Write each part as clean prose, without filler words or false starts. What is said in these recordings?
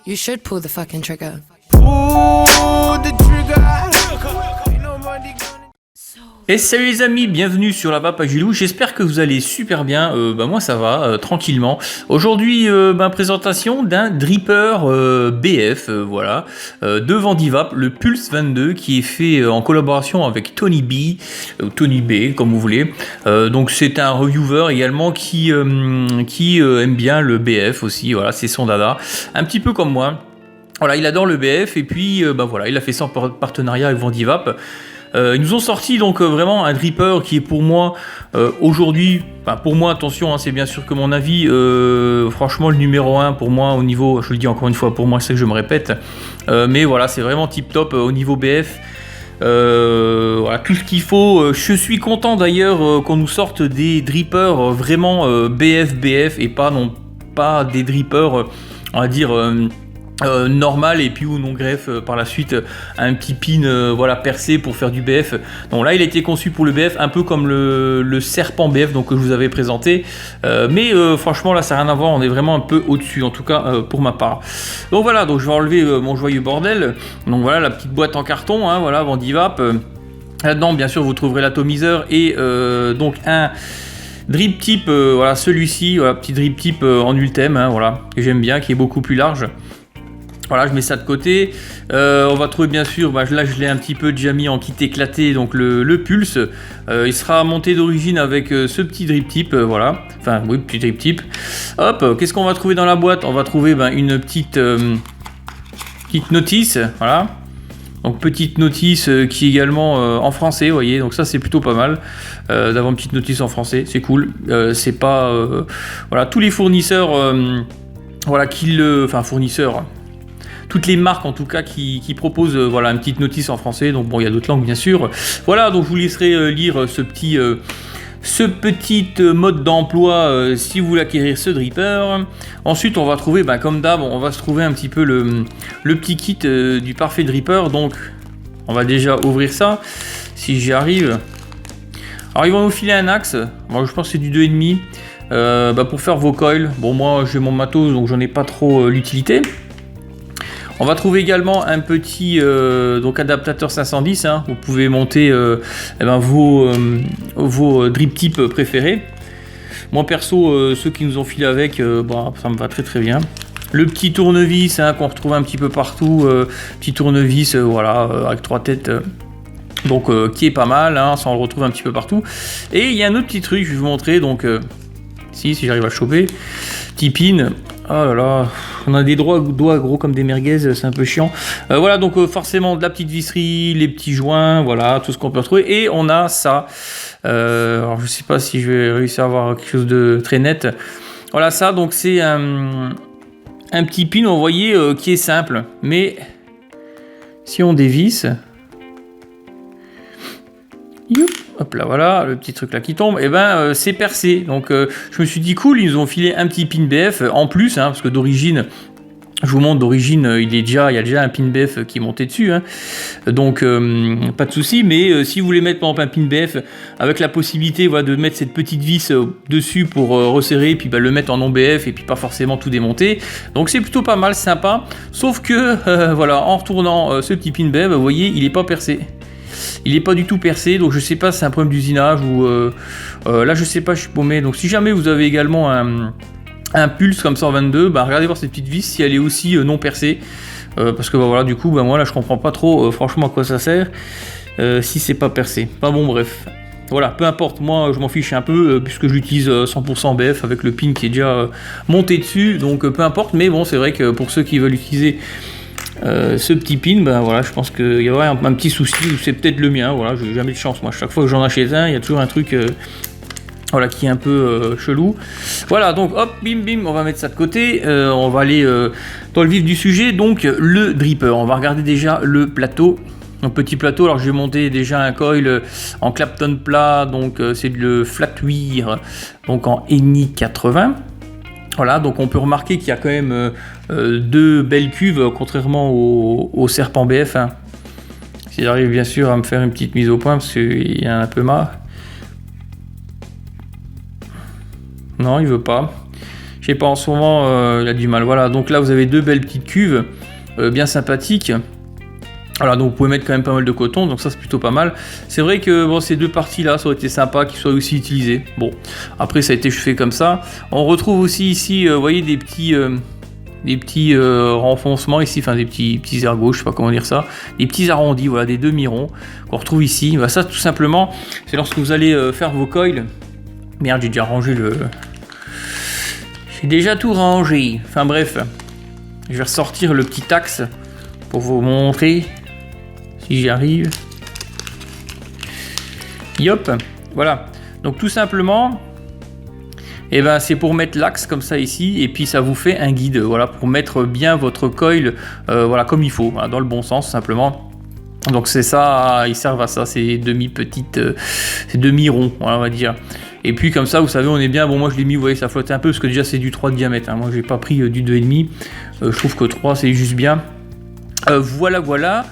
You should pull the fucking trigger. Pull the trigger. Ain't nobody gonna... Et salut les amis, bienvenue sur la vape à Gilou, j'espère que vous allez super bien, moi ça va, tranquillement. Aujourd'hui, présentation d'un dripper BF, voilà, de Vendivap, le Pulse 22, qui est fait en collaboration avec Tony B, Tony B, comme vous voulez. Donc c'est un reviewer également qui aime bien le BF aussi, voilà, c'est son dada, un petit peu comme moi. Voilà, il adore le BF, et puis voilà, il a fait ça en partenariat avec Vendivap. Ils nous ont sorti donc vraiment un dripper qui est pour moi aujourd'hui, pour moi attention, hein, c'est bien sûr que mon avis, franchement le numéro 1 pour moi au niveau, je le dis encore une fois, pour moi c'est que je me répète, mais voilà, c'est vraiment tip top au niveau BF. Voilà, tout ce qu'il faut. Je suis content d'ailleurs qu'on nous sorte des drippers vraiment BF et pas des drippers, on va dire normal, et puis où on greffe par la suite un petit pin voilà, percé pour faire du BF. Donc là il a été conçu pour le BF, un peu comme le serpent BF donc, que je vous avais présenté, mais franchement là ça n'a rien à voir, on est vraiment un peu au dessus, en tout cas pour ma part. Donc voilà, donc je vais enlever mon joyeux bordel. Donc voilà la petite boîte en carton, hein, voilà, Vendivap. Là-dedans bien sûr vous trouverez l'atomiseur et donc un drip tip, voilà, celui-ci, voilà, petit drip tip en Ultem, hein, voilà, que j'aime bien, qui est beaucoup plus large. Voilà, je mets ça de côté. On va trouver bien sûr, là je l'ai un petit peu déjà mis en kit éclaté, donc le Pulse. Il sera monté d'origine avec ce petit drip tip, voilà. Enfin, oui, petit drip tip. Hop, qu'est-ce qu'on va trouver dans la boîte? On va trouver une petite notice, voilà. Donc petite notice qui est également en français, vous voyez. Donc ça c'est plutôt pas mal d'avoir une petite notice en français, c'est cool. C'est pas... voilà, tous les fournisseurs... voilà, fournisseurs... Toutes les marques en tout cas qui proposent voilà, une petite notice en français, donc bon il y a d'autres langues bien sûr. Voilà, donc je vous laisserai lire ce petit mode d'emploi si vous voulez acquérir ce dripper. Ensuite on va trouver, comme d'hab, on va se trouver un petit peu le petit kit du parfait dripper. Donc on va déjà ouvrir ça, si j'y arrive. Alors ils vont nous filer un axe, moi je pense que c'est du 2,5 pour faire vos coils. Bon moi j'ai mon matos donc j'en ai pas trop l'utilité. On va trouver également un petit donc adaptateur 510, hein. Vous pouvez monter vos drip tips préférés. Moi perso, ceux qui nous ont filé avec, ça me va très très bien. Le petit tournevis, hein, qu'on retrouve un petit peu partout, petit tournevis voilà, avec 3 têtes, donc qui est pas mal, hein, ça on le retrouve un petit peu partout. Et il y a un autre petit truc, je vais vous montrer, donc si j'arrive à le choper, petit pin. Oh là là, on a des doigts gros comme des merguez, c'est un peu chiant. Voilà, donc forcément de la petite visserie, les petits joints, voilà, tout ce qu'on peut retrouver. Et on a ça. Alors je sais pas si je vais réussir à avoir quelque chose de très net. Voilà ça, donc c'est un petit pin, vous voyez, qui est simple. Mais si on dévisse... Youp. Hop là, voilà, le petit truc là qui tombe, et c'est percé. Donc je me suis dit cool, ils nous ont filé un petit pin BF en plus, hein, parce que d'origine, je vous montre d'origine, il y a déjà un pin BF qui est monté dessus, hein. Donc pas de souci. Mais si vous voulez mettre par exemple un pin BF avec la possibilité voilà, de mettre cette petite vis dessus pour resserrer, puis le mettre en non BF et puis pas forcément tout démonter, donc c'est plutôt pas mal, sympa. Sauf que voilà, en retournant ce petit pin BF, vous voyez, il est pas percé. Il n'est pas du tout percé, donc je sais pas si c'est un problème d'usinage ou là je sais pas, je suis paumé. Donc si jamais vous avez également un Pulse comme ça en 22, regardez voir cette petite vis si elle est aussi non percée, parce que voilà, du coup moi là je comprends pas trop franchement à quoi ça sert si c'est pas percé. Bon bref, voilà, peu importe, moi je m'en fiche un peu puisque je l'utilise 100% BF avec le pin qui est déjà monté dessus, donc peu importe. Mais bon, c'est vrai que pour ceux qui veulent utiliser ce petit pin, voilà, je pense qu'il y aurait un petit souci, c'est peut-être le mien, voilà, j'ai jamais de chance, moi, chaque fois que j'en achète un, il y a toujours un truc voilà, qui est un peu chelou. Voilà, donc hop, bim, on va mettre ça de côté, on va aller dans le vif du sujet, donc le dripper. On va regarder déjà le plateau, un petit plateau. Alors je vais monter déjà un coil en Clapton plat, donc c'est le Flatwire, donc en ENI 80. Voilà, donc on peut remarquer qu'il y a quand même deux belles cuves, contrairement au serpent BF, hein. Si j'arrive bien sûr à me faire une petite mise au point, parce qu'il y a un peu marre. Non, il veut pas. Je sais pas, en ce moment, il a du mal. Voilà, donc là, vous avez deux belles petites cuves, bien sympathiques. Voilà, donc vous pouvez mettre quand même pas mal de coton, donc ça c'est plutôt pas mal. C'est vrai que bon, ces deux parties-là, ça aurait été sympa qu'ils soient aussi utilisées. Bon, après ça a été fait comme ça. On retrouve aussi ici, vous voyez, des petits renfoncements ici, enfin des petits ergots, je sais pas comment dire ça, des petits arrondis, voilà, des demi-ronds qu'on retrouve ici. Bah, ça tout simplement, c'est lorsque vous allez faire vos coils. Merde, j'ai déjà rangé le... J'ai déjà tout rangé. Enfin bref, je vais ressortir le petit axe pour vous montrer si j'y arrive. Yop, voilà. Donc tout simplement, et ben c'est pour mettre l'axe comme ça ici, et puis ça vous fait un guide, voilà, pour mettre bien votre coil, voilà, comme il faut, voilà, dans le bon sens simplement. Donc c'est ça, ils servent à ça, ces ces demi-ronds, voilà, on va dire. Et puis comme ça, vous savez, on est bien. Bon, moi je l'ai mis, vous voyez, ça flotte un peu parce que déjà c'est du 3 de diamètre. Hein. Moi j'ai pas pris du 2,5. Je trouve que 3 c'est juste bien. Voilà.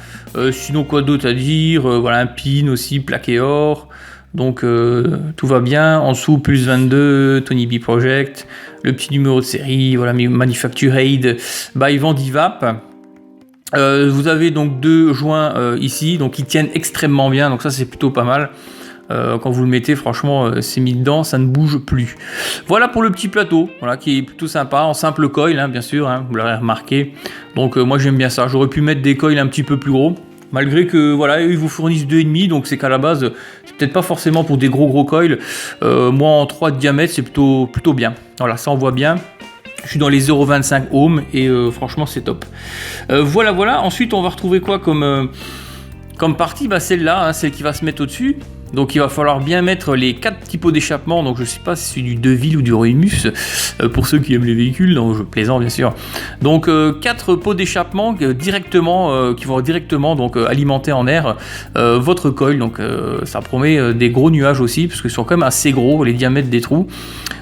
Sinon, quoi d'autre à dire, voilà, un pin aussi, plaqué or. Donc tout va bien. En dessous, plus 22, Tony B Project. Le petit numéro de série, voilà, Manufactured by Vandivap. Vous avez donc deux joints ici, donc ils tiennent extrêmement bien. Donc ça, c'est plutôt pas mal. Quand vous le mettez, franchement, c'est mis dedans, ça ne bouge plus. Voilà pour le petit plateau, voilà, qui est plutôt sympa, en simple coil, hein, bien sûr, hein, vous l'aurez remarqué. Donc moi j'aime bien ça. J'aurais pu mettre des coils un petit peu plus gros, malgré que voilà, ils vous fournissent 2,5, donc c'est qu'à la base, c'est peut-être pas forcément pour des gros coils. Moi en 3 de diamètre, c'est plutôt bien. Voilà, ça on voit bien. Je suis dans les 0,25 ohms et franchement c'est top. Voilà. Ensuite on va retrouver quoi comme partie, bah, celle-là, hein, celle qui va se mettre au-dessus. Donc il va falloir bien mettre les 4 petits pots d'échappement. Donc je sais pas si c'est du Deville ou du Remus, pour ceux qui aiment les véhicules, donc je plaisante bien sûr. Donc 4 pots d'échappement directement, qui vont directement donc alimenter en air votre coil. Donc ça promet des gros nuages aussi, parce que sont quand même assez gros, les diamètres des trous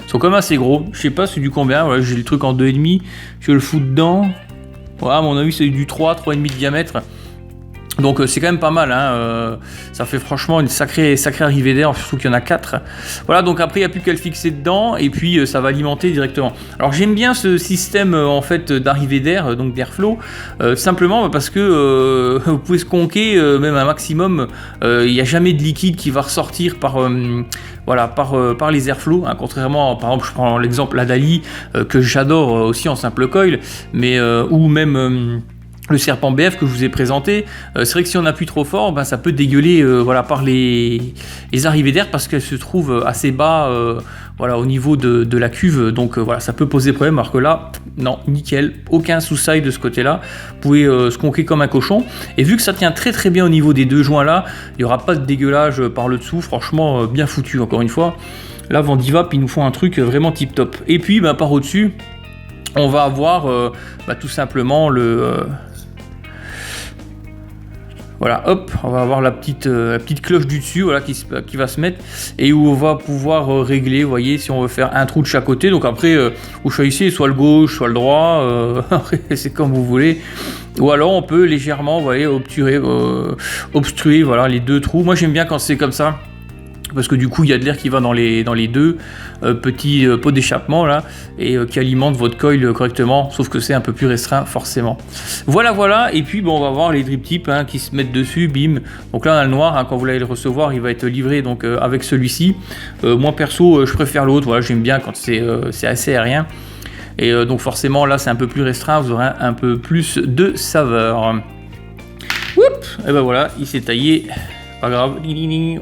sont quand même assez gros. Je sais pas c'est du combien, voilà, j'ai le truc en 2,5, je le fous dedans. Voilà, à mon avis c'est du 3,5 de diamètre. Donc c'est quand même pas mal, hein. Ça fait franchement une sacrée arrivée d'air, surtout qu'il y en a 4. Voilà, donc après il n'y a plus qu'à le fixer dedans et puis ça va alimenter directement. Alors j'aime bien ce système en fait d'arrivée d'air, donc d'airflow, simplement parce que vous pouvez se conquer même un maximum, il n'y a jamais de liquide qui va ressortir par les airflows, hein, contrairement, par exemple je prends l'exemple la Dali, que j'adore aussi en simple coil, mais ou même... le serpent BF que je vous ai présenté, c'est vrai que si on appuie trop fort, ben, ça peut dégueuler par les arrivées d'air parce qu'elles se trouvent assez bas au niveau de la cuve. Donc voilà, ça peut poser problème. Alors que là, non, nickel, aucun sous-side de ce côté-là. Vous pouvez se conquer comme un cochon. Et vu que ça tient très bien au niveau des deux joints là, il n'y aura pas de dégueulage par le dessous. Franchement, bien foutu encore une fois. Là, Vandivap, ils nous font un truc vraiment tip top. Et puis, ben, par au-dessus, on va avoir tout simplement voilà, hop, on va avoir la petite cloche du dessus, voilà, qui va se mettre et où on va pouvoir régler, vous voyez, si on veut faire un trou de chaque côté. Donc après, vous choisissez soit le gauche, soit le droit, après c'est comme vous voulez. Ou alors on peut légèrement, vous voyez, obstruer, voilà, les deux trous. Moi j'aime bien quand c'est comme ça. Parce que du coup il y a de l'air qui va dans les deux petits pots d'échappement là et qui alimente votre coil correctement, sauf que c'est un peu plus restreint forcément. Voilà, et puis bon, on va voir les drip tips qui se mettent dessus, bim. Donc là on a le noir, hein, quand vous allez le recevoir il va être livré donc avec celui-ci. Moi perso je préfère l'autre, voilà, j'aime bien quand c'est assez aérien. Et donc forcément là c'est un peu plus restreint, vous aurez un peu plus de saveur. Et ben voilà, il s'est taillé. Pas grave,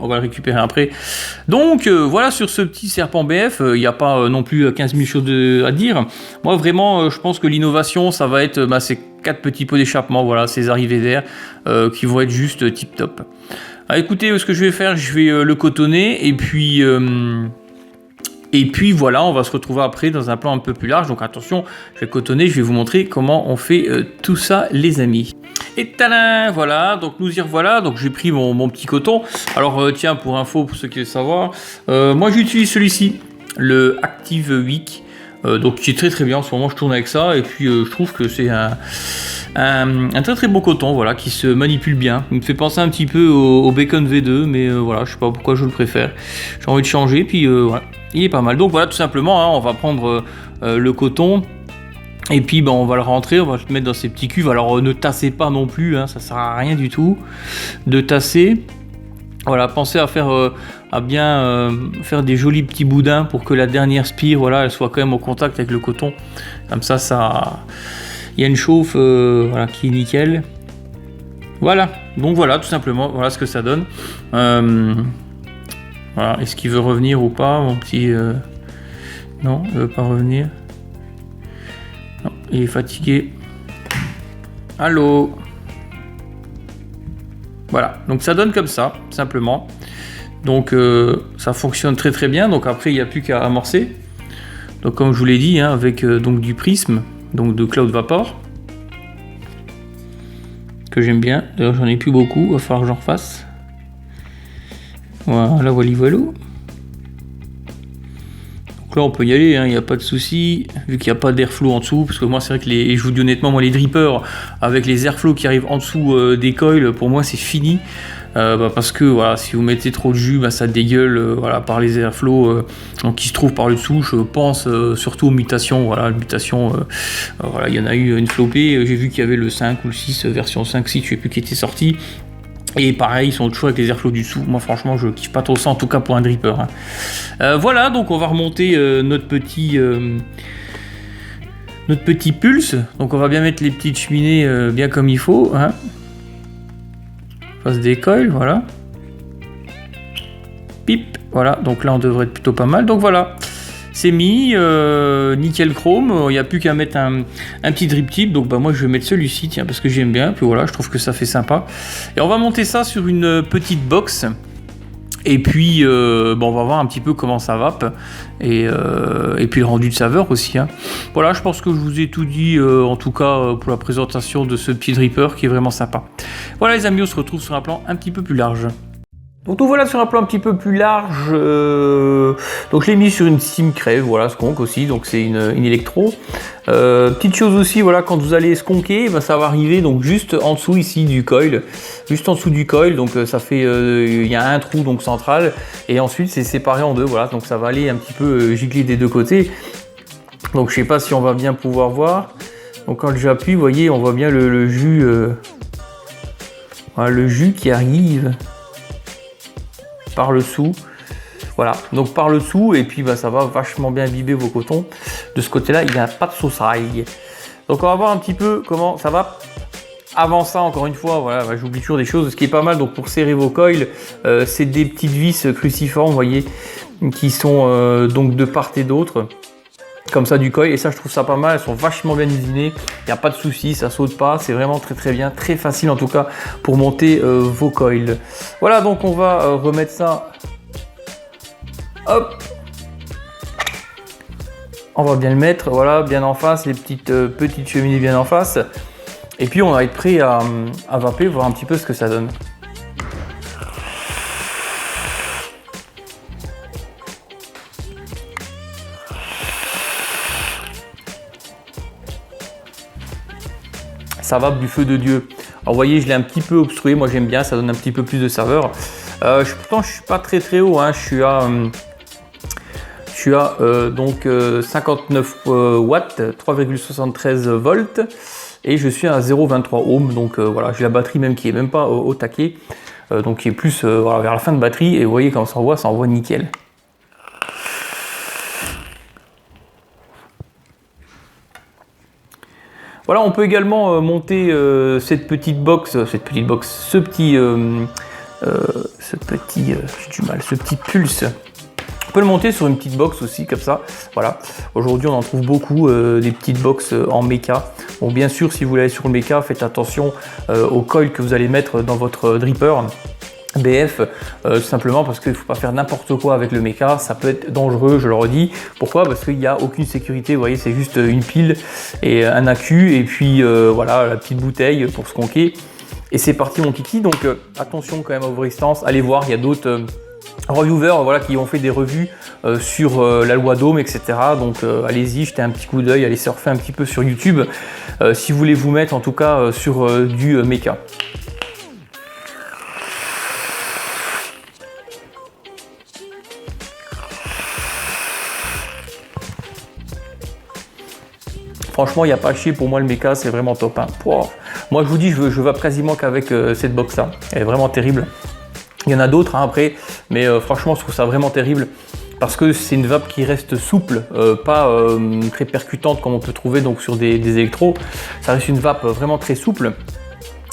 on va le récupérer après. Donc voilà, sur ce petit serpent BF, il n'y a pas non plus 15 000 choses à dire. Moi vraiment, je pense que l'innovation, ça va être ces 4 petits pots d'échappement, voilà, ces arrivées d'air qui vont être juste tip top. Alors, écoutez, ce que je vais faire, je vais le cotonner et puis voilà, on va se retrouver après dans un plan un peu plus large. Donc attention, je vais cotonner, je vais vous montrer comment on fait tout ça, les amis. Et tadam, voilà, donc nous y revoilà. Donc j'ai pris mon petit coton. Alors tiens, pour info, pour ceux qui veulent savoir, moi j'utilise celui-ci, le Active Week, donc qui est très bien. En ce moment, je tourne avec ça et puis je trouve que c'est un très beau coton, voilà, qui se manipule bien. Il me fait penser un petit peu au Bacon V2, mais voilà, je sais pas pourquoi je le préfère. J'ai envie de changer, puis voilà. Il est pas mal. Donc voilà, tout simplement, hein, on va prendre le coton. Et puis on va le rentrer, on va le mettre dans ces petits cuves. Alors ne tassez pas non plus, hein, ça sert à rien du tout de tasser. Voilà, pensez à faire faire des jolis petits boudins pour que la dernière spire, voilà, elle soit quand même au contact avec le coton. Comme ça, il y a une chauffe voilà, qui est nickel. Voilà, donc voilà, tout simplement, voilà ce que ça donne. Voilà, est-ce qu'il veut revenir ou pas, mon petit... Non, il veut pas revenir. Non, il est fatigué. Allô? Voilà, donc ça donne comme ça, simplement. Donc ça fonctionne très très bien. Donc après, il n'y a plus qu'à amorcer. Donc comme je vous l'ai dit, hein, avec donc du prisme, donc de Cloud Vapor, que j'aime bien. D'ailleurs, j'en ai plus beaucoup, il va falloir que j'en refasse. Voilà, voilà. Là on peut y aller, il n'y a pas de souci, vu qu'il n'y a pas d'airflow en dessous, parce que moi c'est vrai que je vous dis honnêtement, moi les drippers avec les airflows qui arrivent en dessous des coils, pour moi c'est fini, parce que voilà, si vous mettez trop de jus, ça dégueule voilà, par les airflows qui se trouvent par le dessous. Je pense surtout aux mutations, voilà, voilà, il y en a eu une flopée, j'ai vu qu'il y avait le 5 ou le 6, version 5, 6, je sais plus qui était sorti. Et pareil, ils sont toujours avec les airflows du dessous. Moi, franchement, je kiffe pas trop ça, en tout cas pour un dripper. Hein. Voilà, donc on va remonter notre petit pulse. Donc on va bien mettre les petites cheminées bien comme il faut. Hein. Face des coils, voilà. Pip, voilà. Donc là, on devrait être plutôt pas mal. Donc voilà. C'est mis, nickel chrome, il n'y a plus qu'à mettre un petit drip tip, donc moi je vais mettre celui-ci, tiens, parce que j'aime bien, puis voilà, je trouve que ça fait sympa. Et on va monter ça sur une petite box, et puis on va voir un petit peu comment ça vape, et puis le rendu de saveur aussi. Hein. Voilà, je pense que je vous ai tout dit, en tout cas pour la présentation de ce petit dripper qui est vraiment sympa. Voilà les amis, on se retrouve sur un plan un petit peu plus large. Donc nous voilà sur un plan un petit peu plus large, donc je l'ai mis sur une Simcrave, voilà, Skunk aussi, donc c'est une électro. Petite chose aussi, voilà, quand vous allez skunker, ça va arriver donc juste en dessous ici du coil, juste en dessous du coil, donc ça fait, il y a un trou donc central, et ensuite c'est séparé en deux, voilà, donc ça va aller un petit peu gicler des deux côtés. Donc je sais pas si on va bien pouvoir voir, donc quand j'appuie, vous voyez, on voit bien le jus, voilà, le jus qui arrive par le dessous, voilà, donc par le dessous, et puis ça va vachement bien imbiber vos cotons. De ce côté là, il n'y a pas de sausaille. Donc on va voir un petit peu comment ça va. Avant ça, encore une fois, voilà, j'oublie toujours des choses. Ce qui est pas mal, donc pour serrer vos coils, c'est des petites vis cruciformes, vous voyez, qui sont donc de part et d'autre, comme ça du coil, et ça je trouve ça pas mal. Elles sont vachement bien usinées, il n'y a pas de souci, ça saute pas, c'est vraiment très très bien, très facile en tout cas pour monter vos coils. Voilà, donc on va remettre ça, hop, on va bien le mettre, voilà, bien en face, les petites cheminées bien en face, et puis on va être prêt à vaper, voir un petit peu ce que ça donne. Ça vape du feu de Dieu. Alors vous voyez, je l'ai un petit peu obstrué, moi j'aime bien, ça donne un petit peu plus de saveur. Pourtant je suis pas très très haut, hein. Je suis à donc 59 watts, 3,73 volts, et je suis à 0,23 ohms, donc voilà, j'ai la batterie même qui est même pas au taquet, donc qui est plus voilà, vers la fin de batterie, et vous voyez quand ça envoie nickel. Voilà, on peut également monter ce petit pulse. On peut le monter sur une petite box aussi, comme ça. Voilà. Aujourd'hui, on en trouve beaucoup, des petites box en méca. Bon, bien sûr, si vous allez sur le méca, faites attention au coil que vous allez mettre dans votre dripper BF, tout simplement parce qu'il ne faut pas faire n'importe quoi avec le méca, ça peut être dangereux, je le redis. Pourquoi? Parce qu'il n'y a aucune sécurité, vous voyez, c'est juste une pile et un accu, et puis voilà, la petite bouteille pour skunker, et c'est parti mon kiki. Donc attention quand même à vos résistances, allez voir, il y a d'autres reviewers, voilà, qui ont fait des revues sur la loi d'Ohm, etc. Donc allez-y, jetez un petit coup d'œil, allez surfer un petit peu sur YouTube, si vous voulez vous mettre en tout cas sur du méca. Franchement, il n'y a pas à chier, pour moi le méca c'est vraiment top. Hein. Moi je vous dis, je vape quasiment qu'avec cette box là, elle est vraiment terrible. Il y en a d'autres hein, après, mais franchement je trouve ça vraiment terrible. Parce que c'est une vape qui reste souple, pas très percutante comme on peut trouver donc, sur des électros. Ça reste une vape vraiment très souple.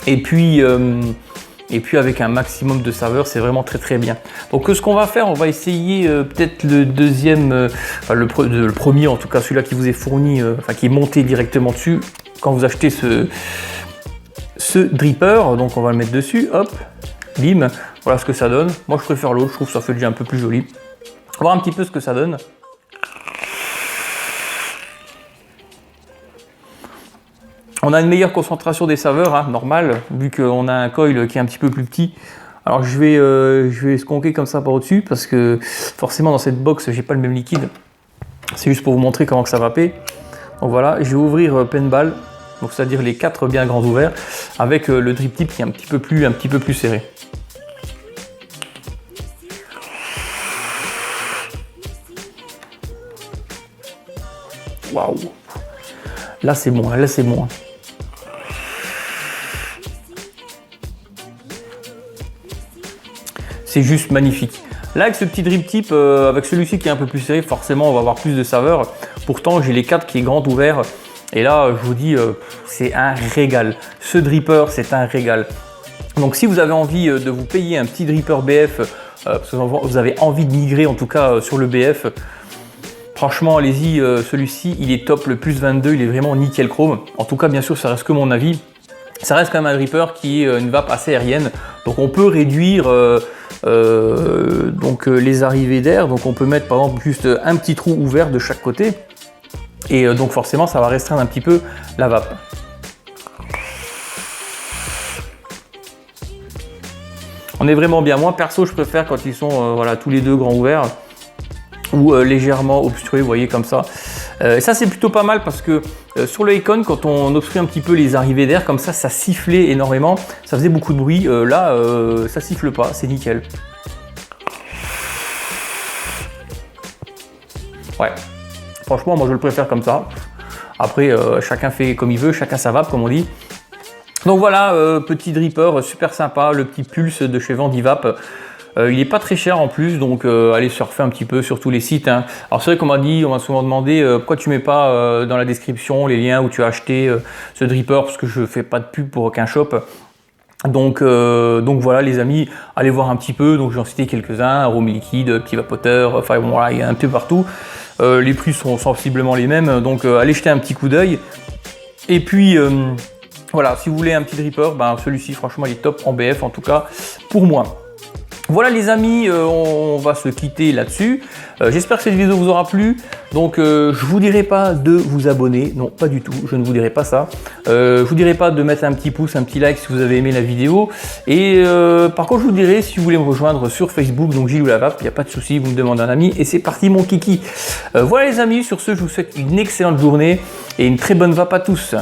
Et puis avec un maximum de saveur, c'est vraiment très bien. Donc ce qu'on va faire, on va essayer peut-être le deuxième, le premier en tout cas, celui-là qui vous est fourni, qui est monté directement dessus quand vous achetez ce dripper. Donc on va le mettre dessus, hop, bim, voilà ce que ça donne. Moi je préfère l'autre, je trouve que ça fait déjà un peu plus joli. On va voir un petit peu ce que ça donne. On a une meilleure concentration des saveurs, hein, normal, vu qu'on a un coil qui est un petit peu plus petit. Alors je vais esconquer comme ça par au-dessus, parce que forcément dans cette box, j'ai pas le même liquide. C'est juste pour vous montrer comment que ça vape. Donc voilà, je vais ouvrir Paintball, donc c'est-à-dire les 4 bien grands ouverts, avec le drip tip qui est un petit peu plus serré. Waouh, là c'est bon, là c'est bon. C'est juste magnifique. Là avec ce petit drip tip, avec celui-ci qui est un peu plus serré, forcément on va avoir plus de saveur. Pourtant j'ai les 4 qui est grand ouvert. Et là je vous dis, c'est un régal. Ce dripper c'est un régal. Donc si vous avez envie de vous payer un petit dripper BF, parce que vous avez envie de migrer en tout cas sur le BF, franchement, allez-y, celui-ci, il est top, le plus 22, il est vraiment nickel chrome. En tout cas, bien sûr, ça reste que mon avis. Ça reste quand même un dripper qui est une vape assez aérienne. Donc on peut réduire les arrivées d'air. Donc on peut mettre par exemple juste un petit trou ouvert de chaque côté. Et donc forcément, ça va restreindre un petit peu la vape. On est vraiment bien. Moi, perso, je préfère quand ils sont tous les deux grands ouverts. Ou légèrement obstrué, vous voyez comme ça. Ça c'est plutôt pas mal parce que sur le Icon, quand on obstrue un petit peu les arrivées d'air comme ça sifflait énormément, ça faisait beaucoup de bruit. Là, ça siffle pas, c'est nickel. Ouais, franchement, moi je le préfère comme ça. Après, chacun fait comme il veut, chacun sa vape comme on dit. Donc voilà, petit dripper super sympa, le petit Pulse de chez Vendivap. Il n'est pas très cher en plus, donc allez surfer un petit peu sur tous les sites. Hein. Alors c'est vrai qu'on m'a souvent demandé pourquoi tu mets pas dans la description les liens où tu as acheté ce dripper, parce que je fais pas de pub pour aucun shop. Donc voilà les amis, allez voir un petit peu. Donc j'en citais quelques-uns, arôme liquide, petit vapoteur, enfin voilà, il y a un peu partout. Les prix sont sensiblement les mêmes, donc allez jeter un petit coup d'œil. Et puis voilà, si vous voulez un petit dripper, celui-ci franchement il est top en BF en tout cas pour moi. Voilà les amis, on va se quitter là-dessus. J'espère que cette vidéo vous aura plu. Donc je vous dirai pas de vous abonner, non pas du tout, je ne vous dirai pas ça. Je vous dirai pas de mettre un petit pouce, un petit like si vous avez aimé la vidéo. Et par contre je vous dirai si vous voulez me rejoindre sur Facebook, donc Gilles Lavap, il n'y a pas de souci, vous me demandez un ami et c'est parti mon kiki. Voilà les amis, sur ce je vous souhaite une excellente journée et une très bonne vape à tous.